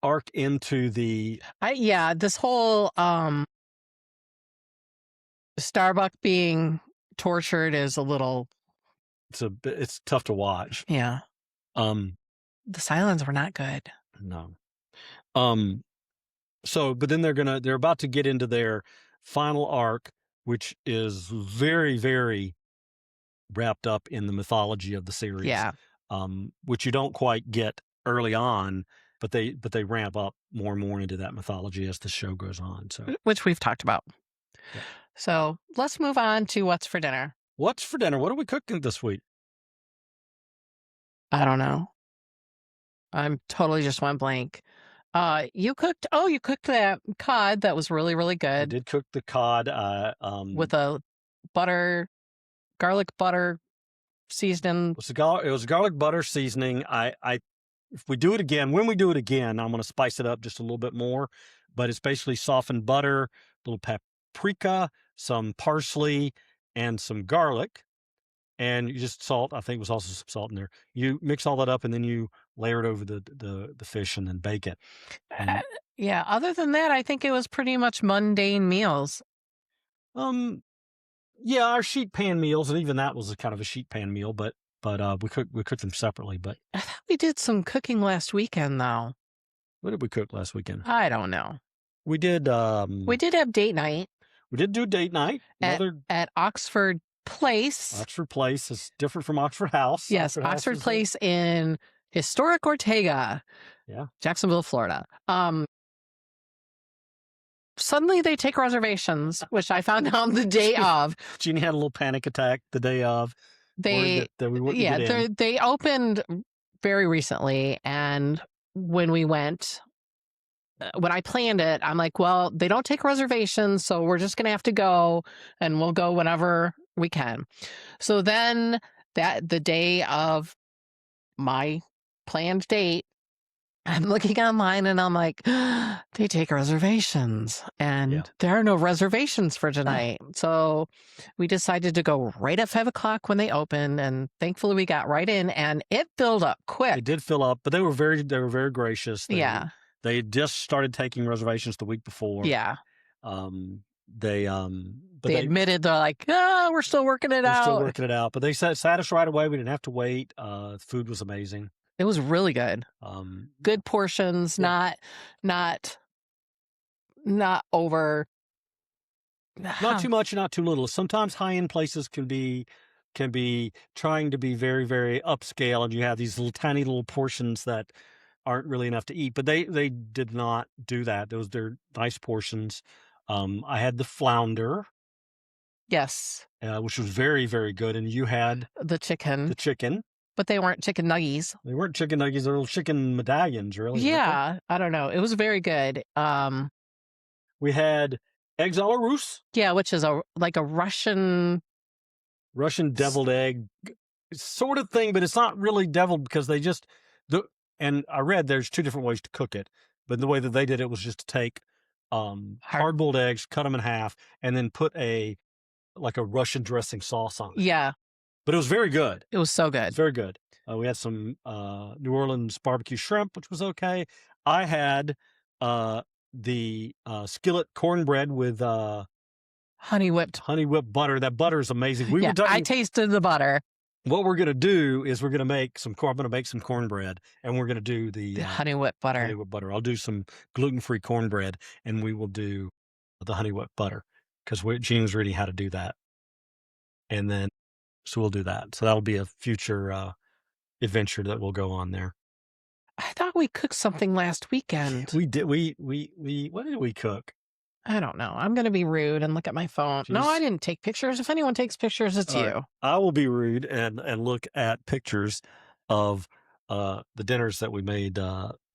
arc into the this whole Starbuck being tortured is a little, it's tough to watch. The Cylons were not good. No. So but then they're about to get into their final arc, which is very, very wrapped up in the mythology of the series. Yeah. Which you don't quite get early on, but they ramp up more and more into that mythology as the show goes on. So, Which we've talked about. Yeah. So let's move on to what's for dinner. What's for dinner? What are we cooking this week? I don't know. I'm totally just went blank. You cooked that cod that was really, really I good did cook the cod with a garlic butter seasoning. it was garlic butter seasoning. If we do it again, when we do it again, I'm going to spice it up just a little bit more, but it's basically softened butter, a little paprika, some parsley, and some garlic. And you just salt. I think was also some salt in there. You mix all that up, and then you layer it over the fish, and then bake it. And Yeah. Other than that, I think it was pretty much mundane meals. yeah, our sheet pan meals, and even that was a kind of a sheet pan meal, but we cooked them separately. But I thought we did some cooking last weekend, though. what did we cook last weekend? I don't know. We did. We did have date night. We did do date night. At Oxford Place. Oxford Place is different from Oxford House. Yes, Oxford Place in historic Ortega. Yeah. Jacksonville, Florida. Suddenly they take reservations, which I found out the day of. Jeannie had a little panic attack the day of. That we wouldn't get in. They opened very recently, and when we went, when I planned it, I'm like, well, they don't take reservations, so we're just going to have to go, and we'll go whenever we can. So then the day of my planned date, I'm looking online and I'm like, they take reservations, and there are no reservations for tonight. So we decided to go right at 5:00 when they opened, and thankfully we got right in, and it filled up quick. It did fill up, but they were very gracious. They just started taking reservations the week before. Yeah. They admitted, they're like, we're still working it out. Still working it out, but they sat us right away. We didn't have to wait. The food was amazing. It was really good. Good portions, not over. Not too much, not too little. Sometimes high-end places can be trying to be very, very upscale, and you have these tiny little portions that aren't really enough to eat. But they did not do that. They're nice portions. I had the flounder. Yes. Which was very, very good. And you had the chicken. But they weren't chicken nuggies. They weren't chicken nuggies. They're little chicken medallions, really. Yeah. I don't know. It was very good. We had eggs a la Russe. Yeah, which is like a Russian deviled egg sort of thing, but it's not really deviled because they just and I read there's 2 different ways to cook it, but the way that they did it was just to take hard-boiled eggs, cut them in half, and then put a Russian dressing sauce on it. Yeah. But it was very good. It was so good. It's very good. We had some New Orleans barbecue shrimp, which was okay. I had the skillet cornbread with honey whipped butter. That butter is amazing. I tasted the butter. What we're going to do is I'm going to make some cornbread, and we're going to do the honey whipped butter. Honey whipped butter. I'll do some gluten-free cornbread, and we will do the honey whipped butter because Jeanne's reading how to do that. And then, so we'll do that. So that'll be a future adventure that we'll go on there. I thought we cooked something last weekend. We did. What did we cook? I don't know. I'm going to be rude and look at my phone. Jeez. No, I didn't take pictures. If anyone takes pictures, it's you. I will be rude and look at pictures of the dinners that we made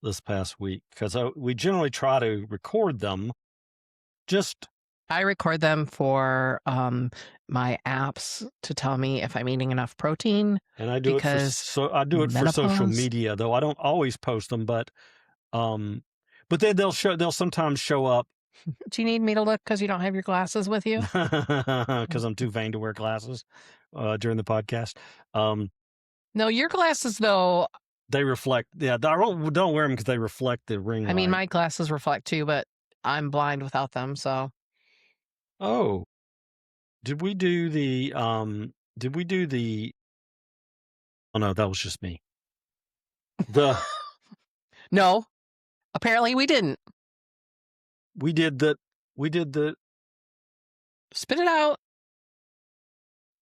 this past week, because we generally try to record them. I record them for my apps to tell me if I'm eating enough protein. And I do it for social media, though I don't always post them, but then they'll sometimes show up. Do you need me to look because you don't have your glasses with you? Because I'm too vain to wear glasses during the podcast. No, your glasses, though. They reflect. Yeah, I don't wear them because they reflect the ring light. I mean, my glasses reflect too, but I'm blind without them, so. Oh. Did we do the oh no, that was just me. No, apparently we didn't. We did the spit it out.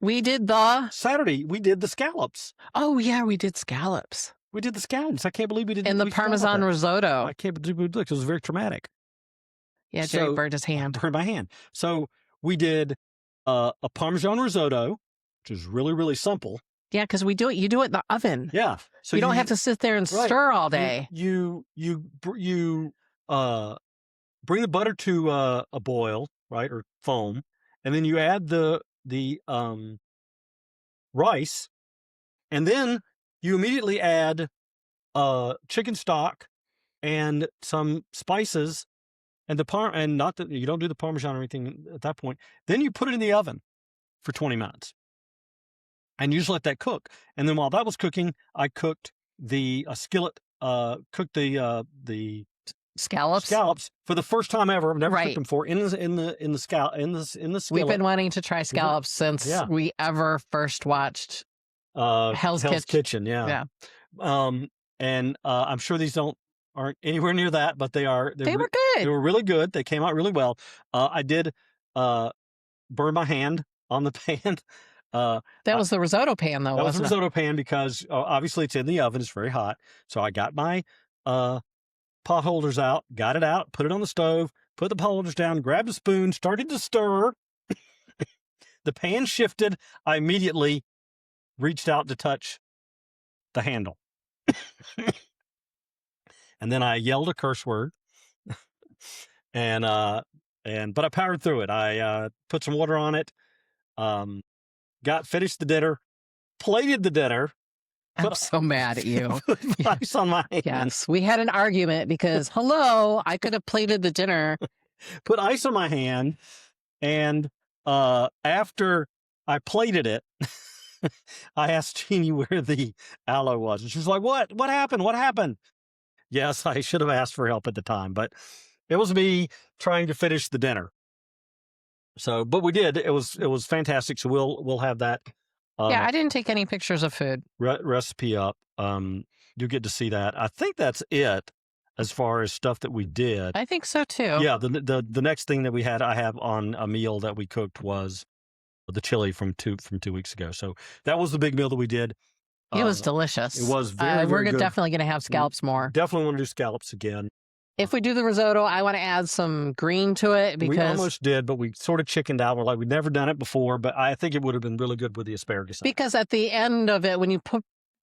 We did the... Saturday, we did the scallops. Oh, yeah, we did scallops. We did the scallops. I can't believe we didn't. And the we forgot about Parmesan that. risotto. I can't believe we looked. It was very traumatic. Yeah, Jerry burned his hand. Burned my hand. So we did a Parmesan risotto, which is really, really simple. Yeah, because you do it in the oven. Yeah. So you don't have to sit there and stir all day. You bring the butter to a boil, right, or foam, and then you add the rice, and then you immediately add chicken stock and some spices, and not that you don't do the Parmesan or anything at that point. Then you put it in the oven for 20 minutes, and you just let that cook. And then while that was cooking, I cooked the skillet, cooked the scallops for the first time ever. I've never cooked them before in the skillet. We've been wanting to try scallops since we ever first watched Hell's Kitchen. Yeah. And I'm sure these aren't anywhere near that, but they were good. They were really good. They came out really well. I did burn my hand on the pan. That was the risotto pan, though. That was the risotto pan because obviously it's in the oven. It's very hot. So I got my pot holders out, got it out, put it on the stove, put the pot holders down, grabbed a spoon, started to stir. The pan shifted. I immediately reached out to touch the handle. And then I yelled a curse word. But I powered through it. I put some water on it, finished the dinner, plated the dinner. I'm so mad at you. Put ice on my hand. Yes, we had an argument because, hello, I could have plated the dinner. Put ice on my hand, and after I plated it, I asked Jeannie where the aloe was. And she was like, what? What happened? What happened? Yes, I should have asked for help at the time, but it was me trying to finish the dinner. So, but we did. It was fantastic. So we'll have that. Yeah, I didn't take any pictures of food. Recipe up. You get to see that. I think that's it as far as stuff that we did. I think so too. Yeah. The next thing that I have on a meal that we cooked was the chili from 2 weeks ago. So that was the big meal that we did. It was delicious. It was very good. Definitely going to have scallops more. Definitely want to do scallops again. If we do the risotto, I want to add some green to it because... We almost did, but we sort of chickened out. We're like, we've never done it before, but I think it would have been really good with the asparagus. Because at the end of it, when you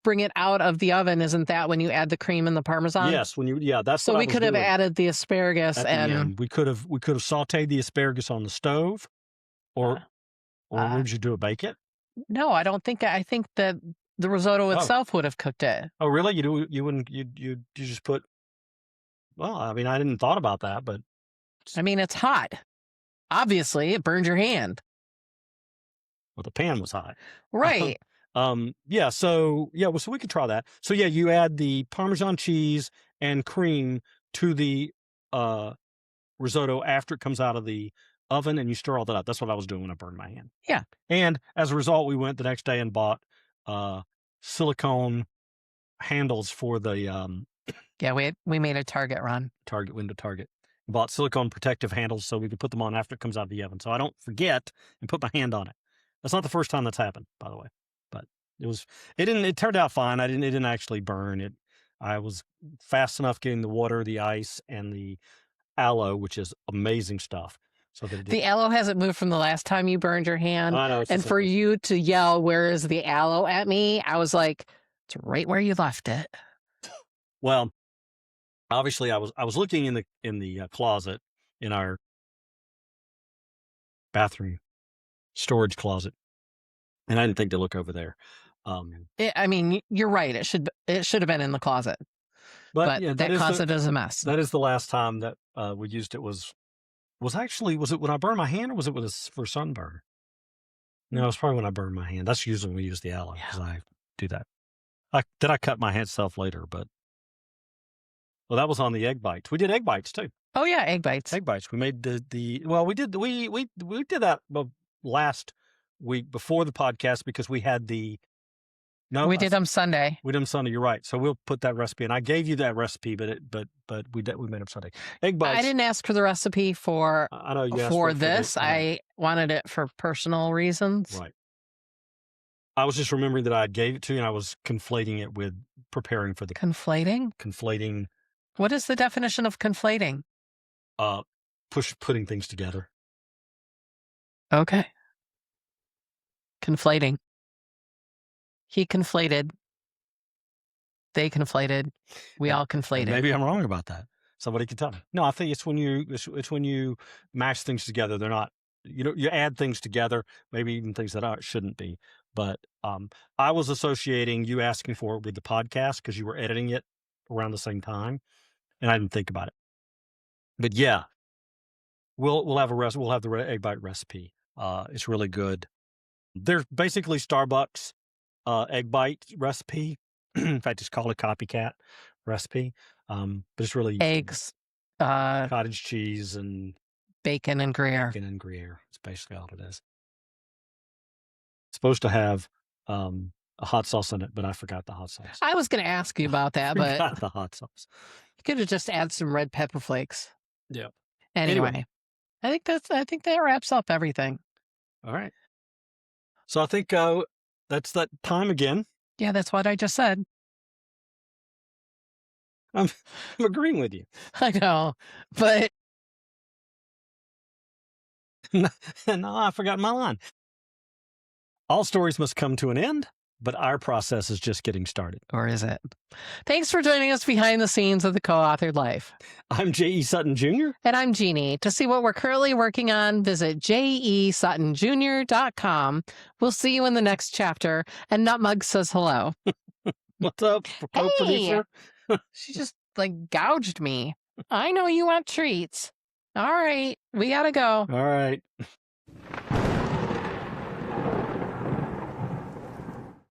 bring it out of the oven, isn't that when you add the cream and the Parmesan? Yes, that's so we could have added the asparagus and we could have sauteed the asparagus on the stove, or would you do it, bake it? No, I don't think. I think that the risotto itself would have cooked it. Oh, really? You wouldn't? You just put? Well, I mean, I didn't thought about that, but I mean, it's hot. Obviously, it burned your hand. Well, the pan was hot, right? Yeah. So we could try that. So yeah, you add the Parmesan cheese and cream to the risotto after it comes out of the oven, and you stir all that up. That's what I was doing when I burned my hand. Yeah. And as a result, we went the next day and bought silicone handles for the yeah, we made a Target run. Target. Bought silicone protective handles so we could put them on after it comes out of the oven, so I don't forget and put my hand on it. That's not the first time that's happened, by the way. But it turned out fine. It didn't actually burn it. I was fast enough getting the water, the ice, and the aloe, which is amazing stuff. So that the aloe hasn't moved from the last time you burned your hand. I know. And for you to yell, "Where is the aloe?" at me, I was like, it's right where you left it. Well, obviously, I was looking in the closet in our bathroom storage closet, and I didn't think to look over there. I mean, you're right. It should have been in the closet, but yeah, that closet is a mess. That is the last time that we used it. Was it when I burned my hand, or was it for sunburn? No, it was probably when I burned my hand. That's usually when we use the aloe because I do that. I cut my handself later, but well, that was on the egg bites. We did egg bites too. Oh yeah, egg bites. Egg bites. We made we did that last week before the podcast because we had we did them Sunday. We did them Sunday. You're right. So we'll put that recipe, and I gave you that recipe, but we made them Sunday. Egg bites. I didn't ask for the recipe for. I know you asked for this. I wanted it for personal reasons. Right. I was just remembering that I gave it to you, and I was conflating it with preparing for the Conflating? conflating, What is the definition of conflating? putting things together. Okay. Conflating. He conflated. They conflated. We all And conflated. maybe I'm wrong about that. Somebody can tell me. No, I think it's when you mash things together. They're not, you add things together, maybe even things that shouldn't be. But I was associating you asking for it with the podcast because you were editing it around the same time, and I didn't think about it. But yeah, we'll have we'll have the egg bite recipe. It's really good. They're basically Starbucks egg bite recipe. In fact, it's called a copycat recipe. But it's really Eggs, cottage cheese and bacon and Gruyere. bacon and Gruyere. It's basically all it is. It's supposed to have a hot sauce in it, but I forgot the hot sauce. I was going to ask you about that, but Forgot the hot sauce. you could have just added some red pepper flakes. Yeah. Anyway, I think that wraps up everything. All right. So I think that's that time again. Yeah, that's what I just said. I'm agreeing with you. I know, but No, I forgot my line. All stories must come to an end, but our process is just getting started. or is it? Thanks for joining us behind the scenes of the co-authored life. I'm J.E. Sutton Jr. And I'm Jeannie. To see what we're currently working on, visit jesuttonjr.com. We'll see you in the next chapter. And Nutmug says hello. What's up, co-producer? She just gouged me. I know you want treats. All right, we gotta go. All right.